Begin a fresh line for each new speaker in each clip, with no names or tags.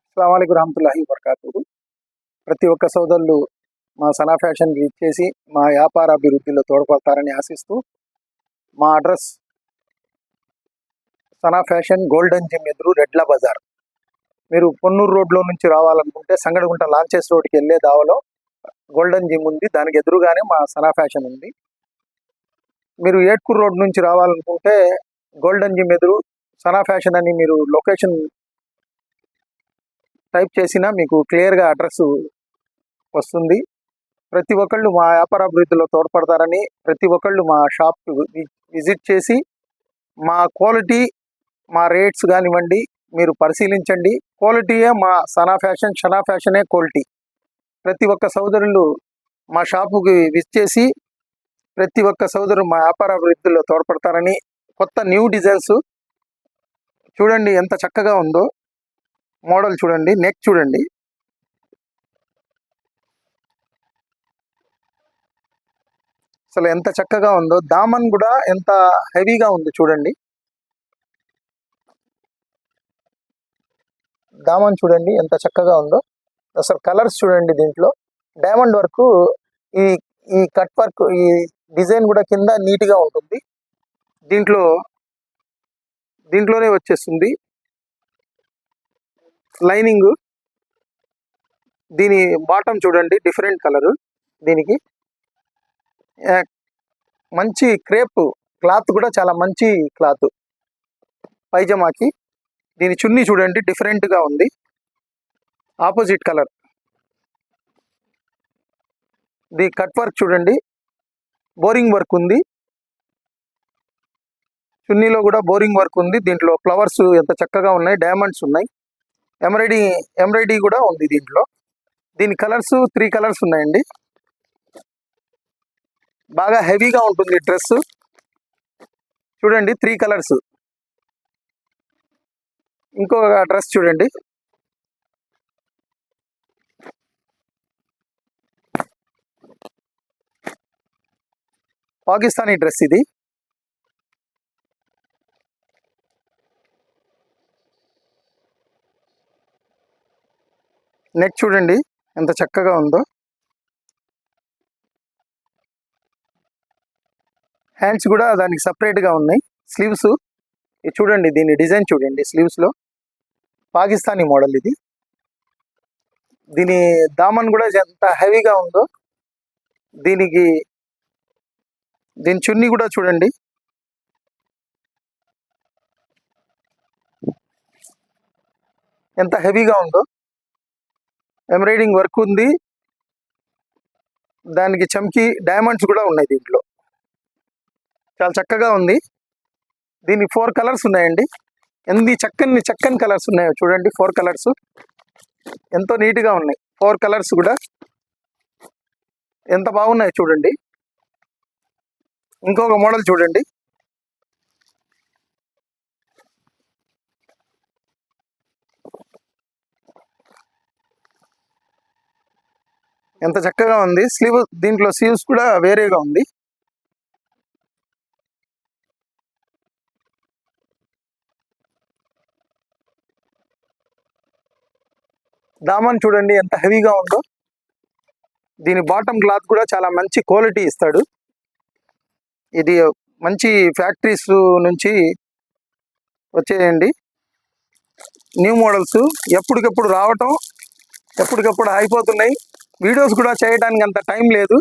అస్సలాము అలైకుం వరహమతుల్లాహి వబరకాతుహు. ప్రతి ఒక్క సోదరులు మా సనా ఫ్యాషన్కి ఇచ్చేసి మా వ్యాపార అభివృద్ధిలో తోడ్పడతారని ఆశిస్తూ, మా address Sana fashion golden gym ఎదురు రెడ్ల బజార్. మీరు పొన్నూరు రోడ్లో నుంచి రావాలనుకుంటే సంగడిగుంట లాంచెస్ రోడ్కి వెళ్ళే దావలో గోల్డెన్ జిమ్ ఉంది, దానికి ఎదురుగానే మా సనా ఫ్యాషన్ ఉంది. మీరు ఏట్కూర్ రోడ్ నుంచి రావాలనుకుంటే గోల్డెన్ జిమ్ ఎదురు సనా ఫ్యాషన్ అని మీరు లొకేషన్ టైప్ చేసినా మీకు క్లియర్గా అడ్రస్ వస్తుంది. ప్రతి ఒక్కళ్ళు మా వ్యాపార అభివృద్ధిలో తోడ్పడతారని, ప్రతి ఒక్కళ్ళు మా షాప్కి విజిట్ చేసి మా క్వాలిటీ, మా రేట్స్ కానివ్వండి మీరు పరిశీలించండి. క్వాలిటీయే మా సనా ఫ్యాషన్, షనా ఫ్యాషనే క్వాలిటీ. ప్రతి ఒక్క సోదరులు మా షాపుకి విజిట్ చేసి ప్రతి ఒక్క సోదరు మా వ్యాపార అభివృద్ధిలో తోడ్పడతారని. కొత్త న్యూ డిజైన్స్ చూడండి ఎంత చక్కగా ఉందో, మోడల్ చూడండి, నెక్ చూడండి, అసలు ఎంత చక్కగా ఉందో. దామన్ కూడా ఎంత హెవీగా ఉంది చూడండి, దామన్ చూడండి ఎంత చక్కగా ఉందో. అసలు కలర్స్ చూడండి, దీంట్లో డైమండ్ వర్క్, ఈ ఈ కట్ వర్క్, ఈ డిజైన్ కూడా కింద నీట్గా ఉంటుంది. దీంట్లోనే వచ్చేస్తుంది లైనింగ్. దీని బాటమ్ చూడండి డిఫరెంట్ కలరు, దీనికి మంచి క్రేప్ క్లాత్ కూడా చాలా మంచి క్లాత్ పైజమాకి. దీని చున్నీ చూడండి డిఫరెంట్గా ఉంది, ఆపోజిట్ కలర్. దీని కట్ వర్క్ చూడండి, బోరింగ్ వర్క్ ఉంది, చున్నీలో కూడా బోరింగ్ వర్క్ ఉంది. దీంట్లో ఫ్లవర్స్ ఎంత చక్కగా ఉన్నాయి, డైమండ్స్ ఉన్నాయి, ఎంబ్రాయిడరీ కూడా ఉంది దీంట్లో. దీని కలర్స్ 3 కలర్స్ ఉన్నాయండి. బాగా హెవీగా ఉంటుంది డ్రెస్ చూడండి, 3 కలర్స్. ఇంకొక డ్రెస్ చూడండి, పాకిస్తానీ డ్రెస్. ఇది నెక్ చూడండి ఎంత చక్కగా ఉందో, హ్యాండ్స్ కూడా దానికి సపరేట్గా ఉన్నాయి. స్లీవ్స్ ఇది చూడండి, దీని డిజైన్ చూడండి, స్లీవ్స్లో పాకిస్తానీ మోడల్ ఇది. దీని దామన్ కూడా ఎంత హెవీగా ఉందో. దీని చున్నీ కూడా చూడండి ఎంత హెవీగా ఉందో. ఎంబ్రాయిడింగ్ వర్క్ ఉంది, దానికి చమ్కీ డైమండ్స్ కూడా ఉన్నాయి దీంట్లో. చాలా చక్కగా ఉంది. దీని 4 కలర్స్ ఉన్నాయండి. ఎన్ని చక్కని కలర్స్ ఉన్నాయో చూడండి. 4 కలర్స్ ఎంతో నీట్గా ఉన్నాయి. 4 కలర్స్ కూడా ఎంత బాగున్నాయి చూడండి. ఇంకొక మోడల్ చూడండి, ఎంత చక్కగా ఉంది. దీంట్లో స్లీవ్స్ కూడా వేరేగా ఉంది. దామన్ చూడండి ఎంత హెవీగా ఉందో. దీని బాటమ్ క్లాత్ కూడా చాలా మంచి క్వాలిటీ ఇస్తాడు. ఇది మంచి ఫ్యాక్టరీస్ నుంచి వచ్చేయండి న్యూ మోడల్స్. ఎప్పటికప్పుడు రావటం, ఎప్పటికప్పుడు అయిపోతున్నాయి. వీడియోస్ కూడా చేయడానికి అంత టైం లేదు.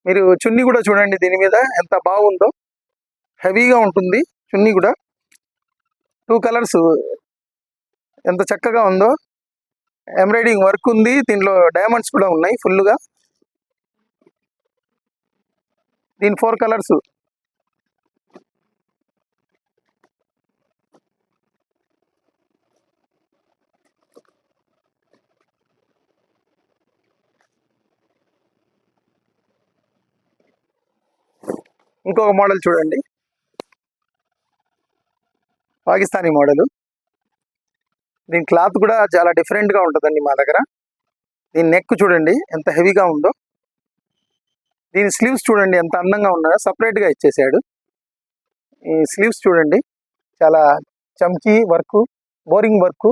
మీరు చున్నీ కూడా చూడండి, దీని మీద ఎంత బాగుందో, హెవీగా ఉంటుంది చున్నీ కూడా. 2 కలర్స్ ఎంత చక్కగా ఉందో. ఎంబ్రాయిడింగ్ వర్క్ ఉంది, దీంట్లో డైమండ్స్ కూడా ఉన్నాయి ఫుల్గా. దీని 4 కలర్స్. ఇంకొక మోడల్ చూడండి, పాకిస్తానీ మోడలు. దీని క్లాత్ కూడా చాలా డిఫరెంట్గా ఉంటుందండి మా దగ్గర. దీని నెక్ చూడండి ఎంత హెవీగా ఉందో. దీని స్లీవ్స్ చూడండి ఎంత అందంగా ఉన్నాయో, సపరేట్గా ఇచ్చేసాడు. ఈ స్లీవ్స్ చూడండి చాలా చమ్కీ వర్క్, బోరింగ్ వర్క్.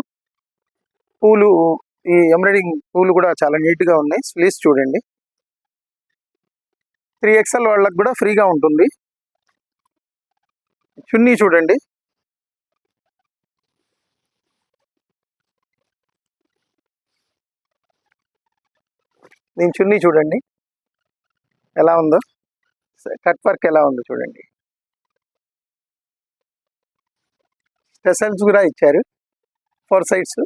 పూలు, ఈ ఎంబ్రాయిడింగ్ పూలు కూడా చాలా నీట్గా ఉన్నాయి. స్లీవ్స్ చూడండి. 3XL వాళ్ళకి కూడా ఫ్రీగా ఉంటుంది. చున్నీ చూడండి. దీని చున్నీ చూడండి ఎలా ఉందో, కట్ వర్క్ ఎలా ఉందో చూడండి. స్పెషల్స్ కూడా ఇచ్చారు 4 సైడ్స్.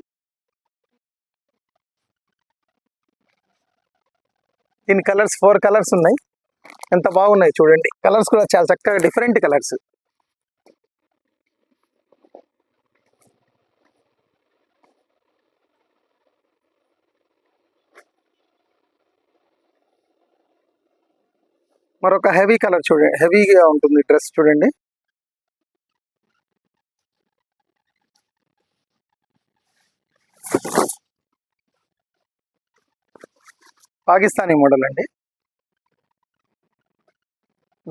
దీని కలర్స్ 4 కలర్స్ ఉన్నాయి. ఎంత బాగున్నాయి చూడండి. కలర్స్ కూడా చాలా చక్కగా డిఫరెంట్ కలర్స్. మరొక హెవీ కలర్ చూడండి, హెవీగా ఉంటుంది డ్రెస్ చూడండి. పాకిస్తానీ మోడల్ అండి.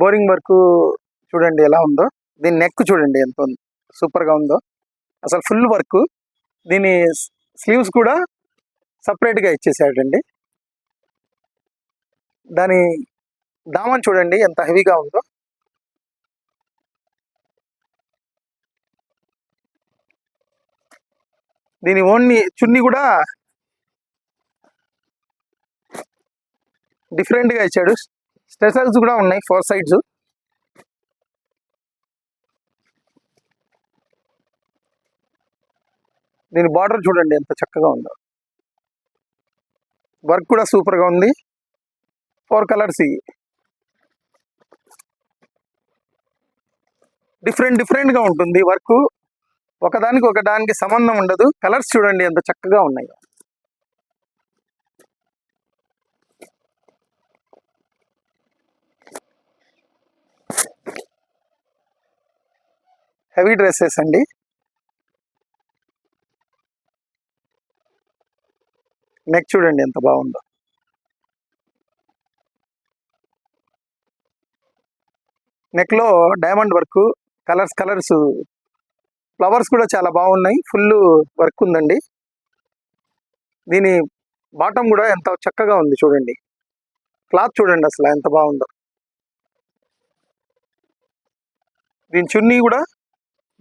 బోరింగ్ వర్క్ చూడండి ఎలా ఉందో. దీని నెక్ చూడండి ఎంత సూపర్గా ఉందో. అసలు ఫుల్ వర్క్. దీని స్లీవ్స్ కూడా సపరేట్గా ఇచ్చేసాడండి. దాని దామన్ చూడండి ఎంత హెవీగా ఉందో. దీని ఓన్లీ చున్నీ కూడా డిఫరెంట్గా ఇచ్చాడు. స్పెషల్స్ కూడా ఉన్నాయి 4 సైడ్స్. దీని బార్డర్ చూడండి ఎంత చక్కగా ఉందో. వర్క్ కూడా సూపర్గా ఉంది. 4 కలర్స్. డిఫరెంట్గా ఉంటుంది వర్క్. ఒకదానికి సంబంధం ఉండదు. కలర్స్ చూడండి ఎంత చక్కగా ఉన్నాయి. హెవీ డ్రెస్సెస్ అండి. నెక్ చూడండి ఎంత బాగుందో. నెక్లో డైమండ్ వర్క్, కలర్స్ ఫ్లవర్స్ కూడా చాలా బాగున్నాయి. ఫుల్ వర్క్ ఉందండి. దీని బాటమ్ కూడా ఎంత చక్కగా ఉంది చూడండి. క్లాత్ చూడండి అసలు ఎంత బాగుందో. దీని చున్నీ కూడా,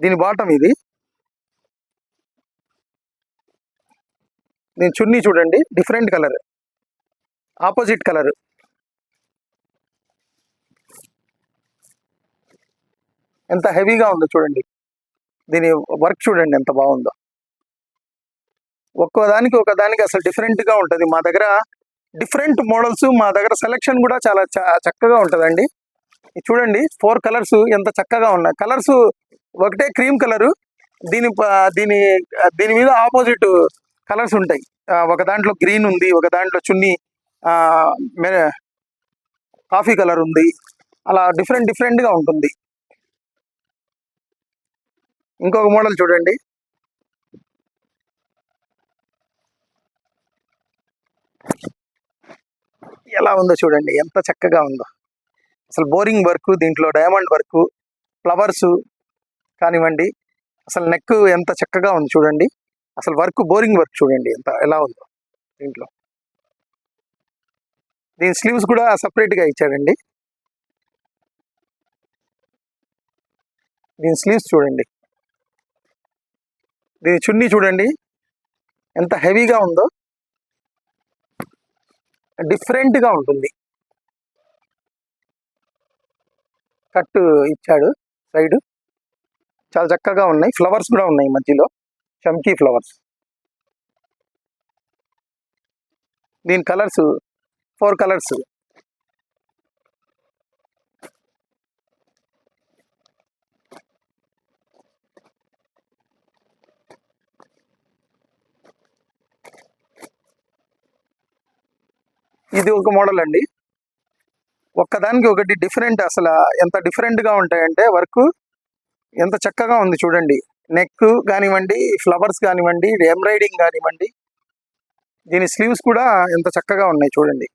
దీని బాటమ్ ఇది. దీని చున్నీ చూడండి డిఫరెంట్ కలర్, ఆపోజిట్ కలర్. ఎంత హెవీగా ఉందో చూడండి. దీని వర్క్ చూడండి ఎంత బాగుందో. ఒకదానికి అసలు డిఫరెంట్గా ఉంటుంది. మా దగ్గర డిఫరెంట్ మోడల్స్, మా దగ్గర సెలెక్షన్ కూడా చాలా చక్కగా ఉంటుందండి. చూడండి 4 కలర్స్ ఎంత చక్కగా ఉన్నాయి. కలర్స్ ఒకటే క్రీమ్ కలరు. దీని దీని దీని మీద ఆపోజిట్ కలర్స్ ఉంటాయి. ఒక దాంట్లో గ్రీన్ ఉంది, ఒక దాంట్లో చున్నీ కాఫీ కలర్ ఉంది. అలా డిఫరెంట్గా ఉంటుంది. ఇంకొక మోడల్ చూడండి. ఎలా ఉందో చూడండి ఎంత చక్కగా ఉందో. అసలు బోరింగ్ వర్క్, దీంట్లో డైమండ్ వర్క్, ఫ్లవర్స్ కానివ్వండి. అసలు నెక్ ఎంత చక్కగా ఉంది చూడండి. అసలు బోరింగ్ వర్క్ చూడండి ఎలా ఉందో దీంట్లో. దీని స్లీవ్స్ కూడా సపరేట్గా ఇచ్చాడండి. దీని స్లీవ్స్ చూడండి. దీని చున్నీ చూడండి ఎంత హెవీగా ఉందో. డిఫరెంట్గా ఉంటుంది. కట్ ఇచ్చాడు సైడ్. చాలా చక్కగా ఉన్నాయి. ఫ్లవర్స్ కూడా ఉన్నాయి మధ్యలో, చమ్కీ ఫ్లవర్స్. దీని కలర్స్ 4 కలర్స్. ఇది ఒక మోడల్ అండి. ఒక్కదానికి ఒకటి డిఫరెంట్. అసలు ఎంత డిఫరెంట్గా ఉంటాయంటే వర్క్ ఎంత చక్కగా ఉంది చూడండి. నెక్ కానివ్వండి, ఫ్లవర్స్ కానివ్వండి, ఎంబ్రాయిడింగ్ కానివ్వండి. దీని స్లీవ్స్ కూడా ఎంత చక్కగా ఉన్నాయి చూడండి.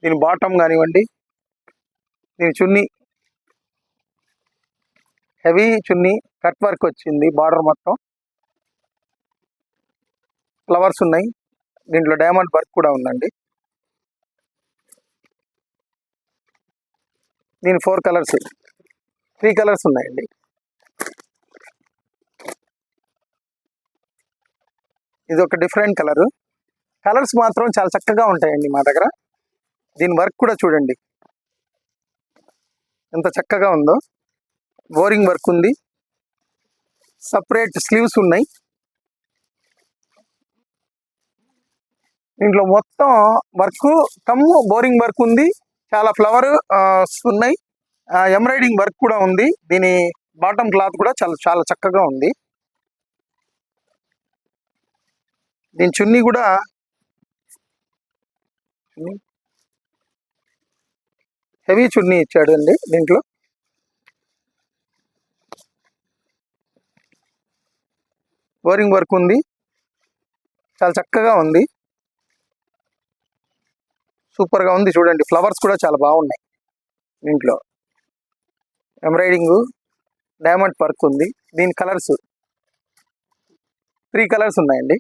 దీని బాటమ్ కానివ్వండి, దీని చున్నీ. హెవీ చున్నీ, కట్ వర్క్ వచ్చింది, బార్డర్ మొత్తం ఫ్లవర్స్ ఉన్నాయి. దీంట్లో డైమండ్ వర్క్ కూడా ఉందండి. దీని 4 కలర్స్, 3 కలర్స్ ఉన్నాయండి. ఇది ఒక డిఫరెంట్ కలరు. కలర్స్ మాత్రం చాలా చక్కగా ఉంటాయండి మా దగ్గర. దీని వర్క్ కూడా చూడండి ఎంత చక్కగా ఉందో. బోరింగ్ వర్క్ ఉంది, సపరేట్ స్లీవ్స్ ఉన్నాయి. దీంట్లో మొత్తం వర్క్ కమ్ము బోరింగ్ వర్క్ ఉంది. చాలా ఫ్లవర్ ఉన్నాయి, ఎంబ్రాయిడింగ్ వర్క్ కూడా ఉంది. దీని బాటమ్ క్లాత్ కూడా చాలా చాలా చక్కగా ఉంది. దీని చున్నీ కూడా హెవీ చున్నీ ఇచ్చాడు అండి. దీంట్లో బోరింగ్ వర్క్ ఉంది, చాలా చక్కగా ఉంది, సూపర్గా ఉంది. చూడండి ఫ్లవర్స్ కూడా చాలా బాగున్నాయి. దీంట్లో ఎంబ్రాయిడింగ్ డైమండ్ వర్క్ ఉంది. దీని కలర్స్ 3 కలర్స్ ఉన్నాయండి.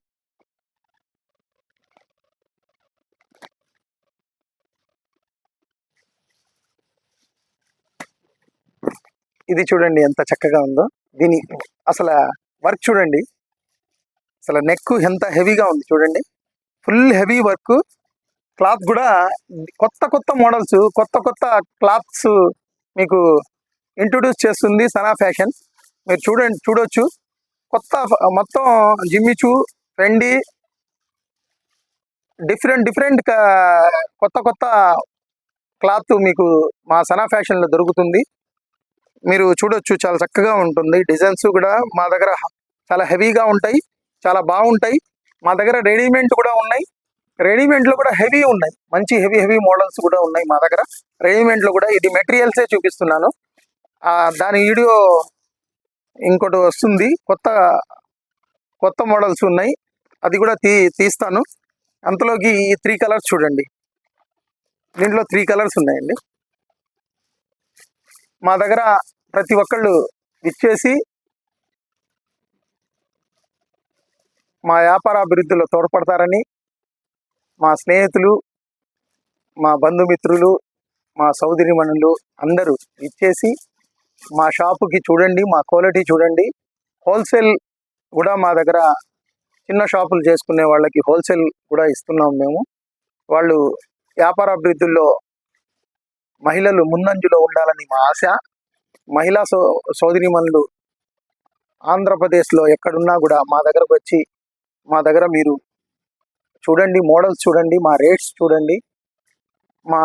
ఇది చూడండి ఎంత చక్కగా ఉందో. దీని అసలు వర్క్ చూడండి, అసలు నెక్ ఎంత హెవీగా ఉంది చూడండి. Full heavy work. క్లాత్ కూడా కొత్త కొత్త మోడల్స్, కొత్త కొత్త క్లాత్స్ మీకు ఇంట్రొడ్యూస్ చేస్తుంది సనా ఫ్యాషన్. మీరు చూడొచ్చు. కొత్త మొత్తం జిమ్మిచూ, ట్రెండీ, డిఫరెంట్ కొత్త కొత్త క్లాత్ మీకు మా సనా ఫ్యాషన్లో దొరుకుతుంది. మీరు చూడొచ్చు, చాలా చక్కగా ఉంటుంది. డిజైన్స్ కూడా మా దగ్గర చాలా హెవీగా ఉంటాయి, చాలా బాగుంటాయి. మా దగ్గర రెడీమేడ్ కూడా ఉన్నాయి. రెడీమేడ్లో కూడా హెవీ ఉన్నాయి, మంచి హెవీ మోడల్స్ కూడా ఉన్నాయి మా దగ్గర. రెడీమేడ్లో కూడా ఇది మెటీరియల్సే చూపిస్తున్నాను. దాని వీడియో ఇంకోటి వస్తుంది, కొత్త మోడల్స్ ఉన్నాయి, అది కూడా తీస్తాను. అంతలోకి ఈ 3 కలర్స్ చూడండి. దీంట్లో 3 కలర్స్ ఉన్నాయండి. మా దగ్గర ప్రతి ఒక్కళ్ళు ఇచ్చేసి మా వ్యాపార అభివృద్ధిలో తోడ్పడతారని, మా స్నేహితులు, మా బంధుమిత్రులు, మా సోదరీమణులు అందరూ ఇచ్చేసి మా షాపుకి చూడండి, మా క్వాలిటీ చూడండి. హోల్సేల్ కూడా మా దగ్గర చిన్న షాపులు చేసుకునే వాళ్ళకి హోల్సేల్ కూడా ఇస్తున్నాం మేము. వాళ్ళు వ్యాపార అభివృద్ధిలో మహిళలు ముందంజలో ఉండాలని మా ఆశ. మహిళా సోదరీమణులు ఆంధ్రప్రదేశ్లో ఎక్కడున్నా కూడా మా దగ్గరకు వచ్చి మా దగ్గర మీరు చూడండి, మోడల్స్ చూడండి, మా రేట్స్ చూడండి. మా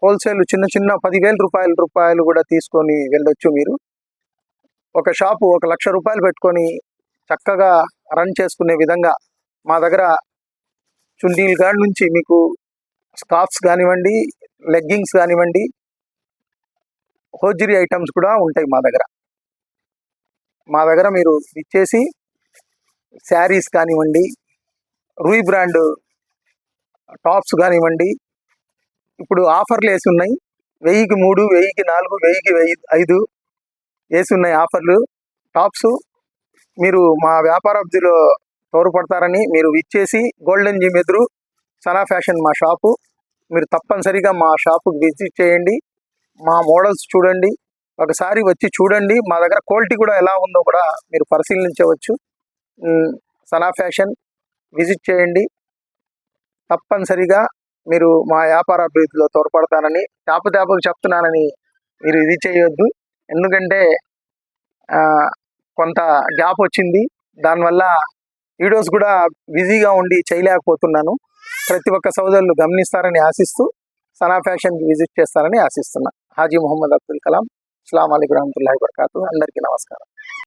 హోల్సేల్ చిన్న 10,000 రూపాయలు కూడా తీసుకొని వెళ్ళొచ్చు. మీరు ఒక షాపు 1,00,000 రూపాయలు పెట్టుకొని చక్కగా రన్ చేసుకునే విధంగా మా దగ్గర చున్నీల కాడ నుంచి మీకు స్కార్ఫ్స్ కానివ్వండి, లెగ్గింగ్స్ కానివ్వండి, హోజరీ ఐటమ్స్ కూడా ఉంటాయి మా దగ్గర. మీరు ఇచ్చేసి శారీస్ కానివ్వండి, రూయ్ బ్రాండ్ టాప్స్ కానివ్వండి, ఇప్పుడు ఆఫర్లు వేసి ఉన్నాయి. 1000కి 3, 1000కి 4, 1000కి 5 వేసి ఉన్నాయి ఆఫర్లు టాప్స్. మీరు మా వ్యాపార అభివృద్ధిలో తోడ్పడతారని మీరు ఇచ్చేసి గోల్డెన్ జిమ్ ఎదురు సనా ఫ్యాషన్ మా షాపు. మీరు తప్పనిసరిగా మా షాపుకి విజిట్ చేయండి, మా మోడల్స్ చూడండి, ఒకసారి వచ్చి చూడండి. మా దగ్గర క్వాలిటీ కూడా ఎలా ఉందో కూడా మీరు పరిశీలించవచ్చు. సనా ఫ్యాషన్ విజిట్ చేయండి, తప్పనిసరిగా మీరు మా వ్యాపార అభివృద్ధిలో తోడ్పడతానని తేపకు చెప్తున్నానని మీరు ఇది చేయొద్దు. ఎందుకంటే కొంత గ్యాప్ వచ్చింది, దానివల్ల వీడియోస్ కూడా బిజీగా ఉండి చేయలేకపోతున్నాను. ప్రతి ఒక్క సోదరులు గమనిస్తారని ఆశిస్తూ సనా ఫ్యాషన్కి విజిట్ చేస్తారని ఆశిస్తున్నా. హాజీ మొహమ్మద్ అబ్దుల్ కలాం. అస్సలాము అలైకుం వరహ్మతుల్లాహి వబరకాతుహు. అందరికీ నమస్కారం.